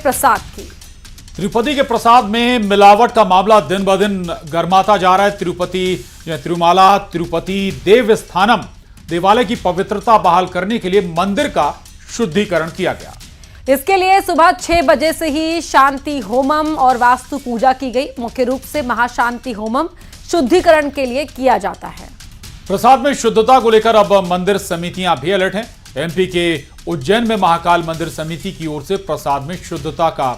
प्रसाद की। तिरुपति के प्रसाद में मिलावट का मामला दिन ब दिन गर्माता जा रहा है। तिरुमाला तिरुपति देवस्थानम देवालय की पवित्रता बहाल करने के लिए मंदिर का शुद्धिकरण किया गया। इसके लिए सुबह 6 बजे से ही शांति होमम और वास्तु पूजा की गई। मुख्य रूप से महाशांति होमम शुद्धिकरण के लिए किया जाता है। प्रसाद में शुद्धता को लेकर अब मंदिर समितियां भी अलर्ट हैं। एमपी के उज्जैन में महाकाल मंदिर समिति की ओर से प्रसाद में शुद्धता का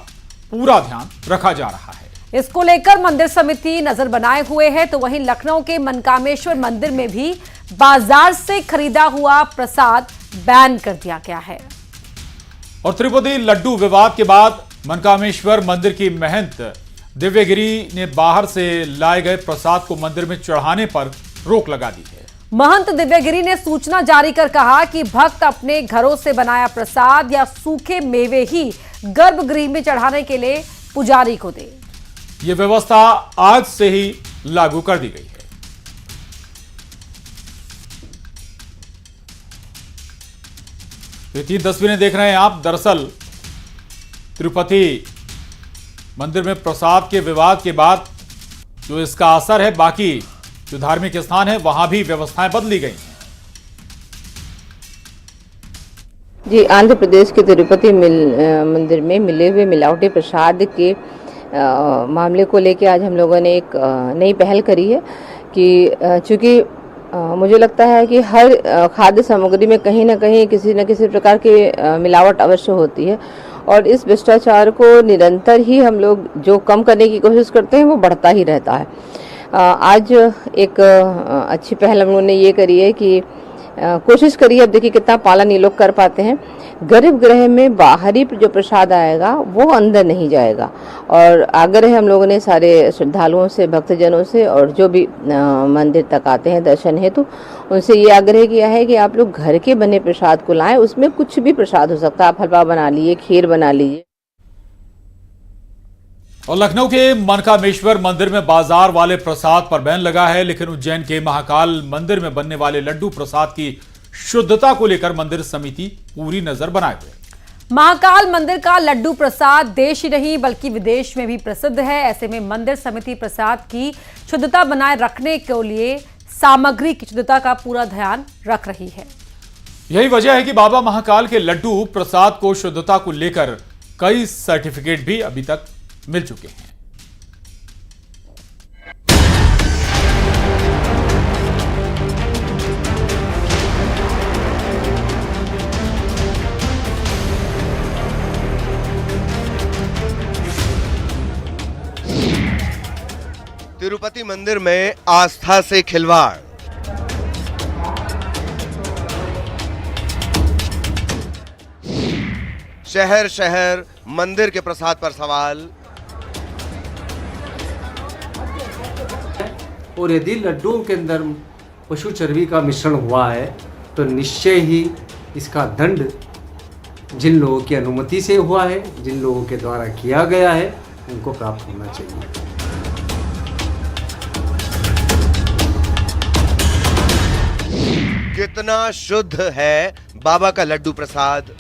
पूरा ध्यान रखा जा रहा है। इसको लेकर मंदिर समिति नजर बनाए हुए है। तो वहीं लखनऊ के मनकामेश्वर मंदिर में भी बाजार से खरीदा हुआ प्रसाद बैन कर दिया गया है। और तिरुपति लड्डू विवाद के बाद मनकामेश्वर मंदिर की महंत दिव्यगिरी ने बाहर से लाए गए प्रसाद को मंदिर में चढ़ाने पर रोक लगा दी है। महंत दिव्यगिरी ने सूचना जारी कर कहा कि भक्त अपने घरों से बनाया प्रसाद या सूखे मेवे ही गर्भगृह में चढ़ाने के लिए पुजारी को दे। यह व्यवस्था आज से ही लागू कर दी गई है। ये 3 तस्वीरें देख रहे हैं आप। दरअसल तिरुपति मंदिर में प्रसाद के विवाद के बाद जो इसका असर है, बाकी जो धार्मिक स्थान है वहां भी व्यवस्थाएं बदली गई हैं। जी, आंध्र प्रदेश के तिरुपति मंदिर में मिले हुए मिलावटी प्रसाद के मामले को लेकर आज हम लोगों ने एक नई पहल करी है कि चूंकि मुझे लगता है कि हर खाद्य सामग्री में कहीं ना कहीं किसी न किसी प्रकार की मिलावट अवश्य होती है और इस भ्रष्टाचार को निरंतर ही हम लोग जो कम करने की कोशिश करते हैं वो बढ़ता ही रहता है। आज एक अच्छी पहल हम लोगों ने ये करी है कि कोशिश करिए, अब देखिए कितना पालन ये लोग कर पाते हैं। गर्भगृह में बाहरी जो प्रसाद आएगा वो अंदर नहीं जाएगा और आग्रह हम लोगों ने सारे श्रद्धालुओं से, भक्तजनों से और जो भी मंदिर तक आते हैं दर्शन हेतु, उनसे ये आग्रह किया है कि आप लोग घर के बने प्रसाद को लाएं। उसमें कुछ भी प्रसाद हो सकता है, आप हलवा बना लीजिए, खीर बना लीजिए। और लखनऊ के मनकामेश्वर मंदिर में बाजार वाले प्रसाद पर बैन लगा है, लेकिन उज्जैन के महाकाल मंदिर में बनने वाले लड्डू प्रसाद की शुद्धता को लेकर मंदिर समिति पूरी नजर बनाए हुए। महाकाल मंदिर का लड्डू प्रसाद देश ही नहीं बल्कि विदेश में भी प्रसिद्ध है। ऐसे में मंदिर समिति प्रसाद की शुद्धता बनाए रखने के लिए सामग्री की शुद्धता का पूरा ध्यान रख रही है। यही वजह है कि बाबा महाकाल के लड्डू प्रसाद को शुद्धता को लेकर कई सर्टिफिकेट भी अभी तक मिल चुके हैं। तिरुपति मंदिर में आस्था से खिलवाड़। शहर शहर मंदिर के प्रसाद पर सवाल। और यदि लड्डुओं के अंदर पशु चर्बी का मिश्रण हुआ है तो निश्चय ही इसका दंड जिन लोगों की अनुमति से हुआ है, जिन लोगों के द्वारा किया गया है, उनको प्राप्त होना चाहिए। कितना शुद्ध है बाबा का लड्डू प्रसाद।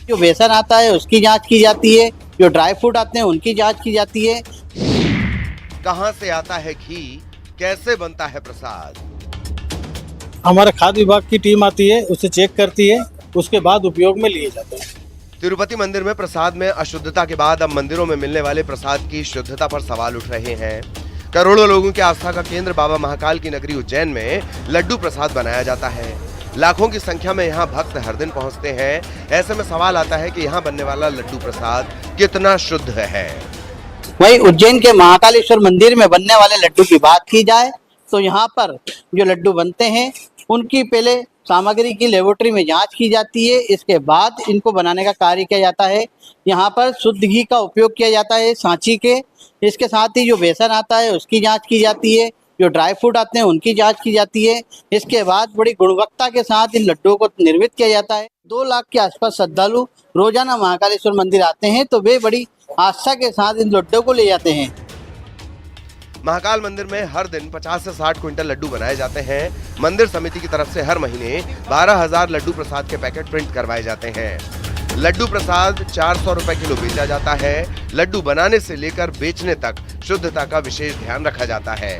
जो बेसन आता है उसकी जांच की जाती है, जो ड्राई फ्रूट आते हैं उनकी जांच की जाती है। कहां से आता है घी, कैसे बनता है प्रसाद। हमारा खाद्य विभाग की टीम आती है, उसे चेक करती है, उसके बाद उपयोग में लिए जाते हैं। तिरुपति मंदिर में प्रसाद में अशुद्धता के बाद अब मंदिरों में मिलने वाले प्रसाद की शुद्धता पर सवाल उठ रहे हैं। करोड़ों लोगों की आस्था का केंद्र बाबा महाकाल की नगरी उज्जैन में लड्डू प्रसाद बनाया जाता है। लाखों की संख्या में यहाँ भक्त हर दिन पहुँचते हैं। ऐसे में सवाल आता है कि यहाँ बनने वाला लड्डू प्रसाद कितना शुद्ध है। वहीं उज्जैन के महाकालेश्वर मंदिर में बनने वाले लड्डू की बात की जाए तो यहाँ पर जो लड्डू बनते हैं उनकी पहले सामग्री की लेबोरेटरी में जांच की जाती है। इसके बाद इनको बनाने का कार्य किया जाता है। यहाँ पर शुद्ध घी का उपयोग किया जाता है सांची के। इसके साथ ही जो बेसन आता है उसकी जांच की जाती है, जो ड्राई फ्रूट आते हैं उनकी जांच की जाती है। इसके बाद बड़ी गुणवत्ता के साथ इन लड्डुओं को निर्मित किया जाता है। 2 लाख के आसपास श्रद्धालु रोजाना महाकालेश्वर मंदिर आते हैं तो वे बड़ी आस्था के साथ इन लड्डुओं को ले जाते हैं। महाकाल मंदिर में हर दिन 50 से 60 क्विंटल लड्डू बनाए जाते हैं। मंदिर समिति की तरफ से हर महीने 12,000 लड्डू प्रसाद के पैकेट प्रिंट करवाए जाते हैं। लड्डू प्रसाद 400 रुपए किलो बेचा जाता है। लड्डू बनाने से लेकर बेचने तक शुद्धता का विशेष ध्यान रखा जाता है।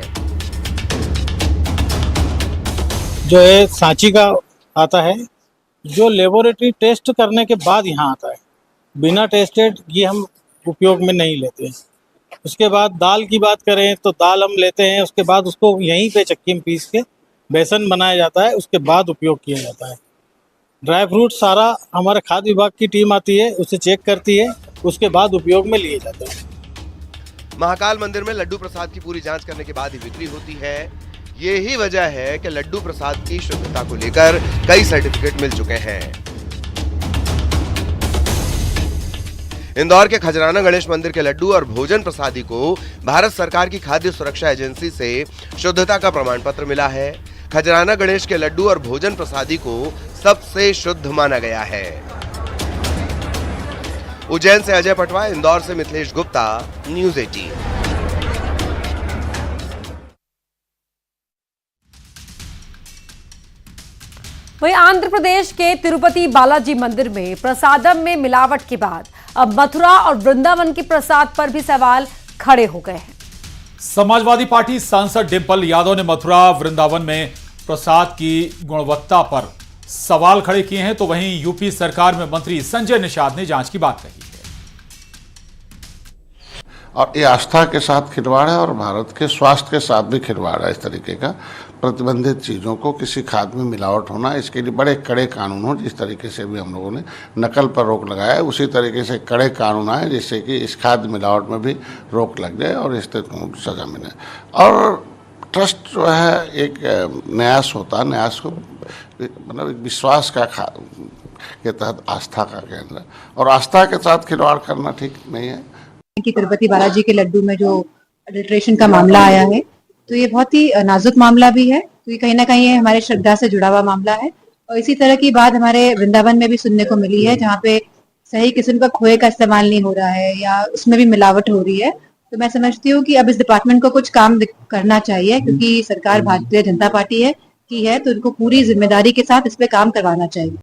जो है सांची का आता है, जो लेबोरेटरी टेस्ट करने के बाद यहाँ आता है। बिना टेस्टेड ये हम उपयोग में नहीं लेते हैं। उसके बाद दाल की बात करें तो दाल हम लेते हैं, उसके बाद उसको यहीं पे चक्की में पीस के बेसन बनाया जाता है, उसके बाद उपयोग किया जाता है। ड्राई फ्रूट सारा हमारे खाद्य विभाग की टीम आती है, उसे चेक करती है, उसके बाद उपयोग में लिए जाते हैं। महाकाल मंदिर में लड्डू प्रसाद की पूरी जांच करने के बाद ही बिक्री होती है। यही वजह है कि लड्डू प्रसाद की शुद्धता को लेकर कई सर्टिफिकेट मिल चुके हैं। इंदौर के खजराना गणेश मंदिर के लड्डू और भोजन प्रसादी को भारत सरकार की खाद्य सुरक्षा एजेंसी से शुद्धता का प्रमाण पत्र मिला है। खजराना गणेश के लड्डू और भोजन प्रसादी को सबसे शुद्ध माना गया है। उज्जैन से अजय पटवा, इंदौर से मिथिलेश गुप्ता, न्यूज़ 18। वहीं आंध्र प्रदेश के तिरुपति बालाजी मंदिर में प्रसादम में मिलावट के बाद अब मथुरा और वृंदावन के प्रसाद पर भी सवाल खड़े हो गए हैं। समाजवादी पार्टी सांसद डिंपल यादव ने मथुरा वृंदावन में प्रसाद की गुणवत्ता पर सवाल खड़े किए हैं, तो वहीं यूपी सरकार में मंत्री संजय निषाद ने जांच की बात कही है। और ये आस्था के साथ खिलवाड़ है और भारत के स्वास्थ्य के साथ भी खिलवाड़ है। इस तरीके का प्रतिबंधित चीज़ों को किसी खाद्य में मिलावट होना, इसके लिए बड़े कड़े कानून हो। जिस तरीके से भी हम लोगों ने नकल पर रोक लगाया है, उसी तरीके से कड़े कानून आए जिससे कि इस खाद्य मिलावट में भी रोक लग जाए और इस तरह को सजा मिले। और ट्रस्ट जो है एक न्यास होता है, न्यास को मतलब एक विश्वास का के तहत आस्था का केंद्र, और आस्था के साथ खिलवाड़ करना ठीक नहीं है। कि तिरुपति बालाजी के लड्डू में जो अडल्ट्रेशन का मामला आया है, तो ये बहुत ही नाजुक मामला भी है, क्योंकि कहीं ना कहीं ये हमारे श्रद्धा से जुड़ा हुआ मामला है। और इसी तरह की बात हमारे वृंदावन में भी सुनने को मिली है, जहाँ पे सही किस्म का खोए का इस्तेमाल नहीं हो रहा है या उसमें भी मिलावट हो रही है। तो मैं समझती हूँ कि अब इस डिपार्टमेंट को कुछ काम करना चाहिए, क्योंकि सरकार भारतीय जनता पार्टी की है, तो उनको पूरी जिम्मेदारी के साथ इस पे काम करवाना चाहिए।